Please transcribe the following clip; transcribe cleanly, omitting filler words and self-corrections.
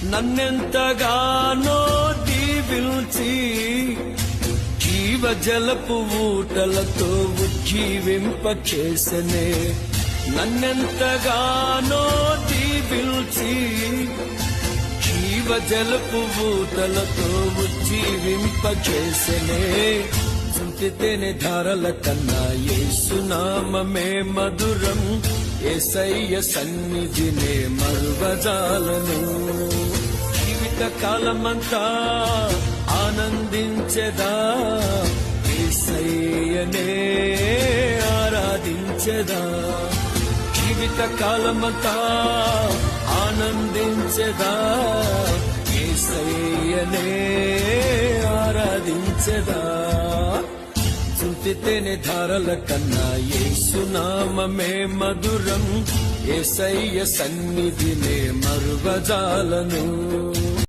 నన్నెంతగానో దీవించి జీవజలపు ఊటలతో ఉజ్జీవింపచేసనే. నన్నెంతగానో దీవించి జీవజలపు ఊటలతో ఉజ్జీవింపచేసనే. చుంటితేనే ధారల కన్నా యేసునామమే మధురం, యేసయ్య సన్నిధినే మరువజాలను. జీవిత కాలమంతా ఆనందించెదా, యేసయ్యనే ఆరాధించెదా. జీవిత కాలమంతా ఆనందించెదా, యేసయ్యనే ఆరాధించెదా. చుంటితేనే ధారల కన్నా యేసునామమే మధురం, యేసయ్య సన్నిధినే మరువజాలను.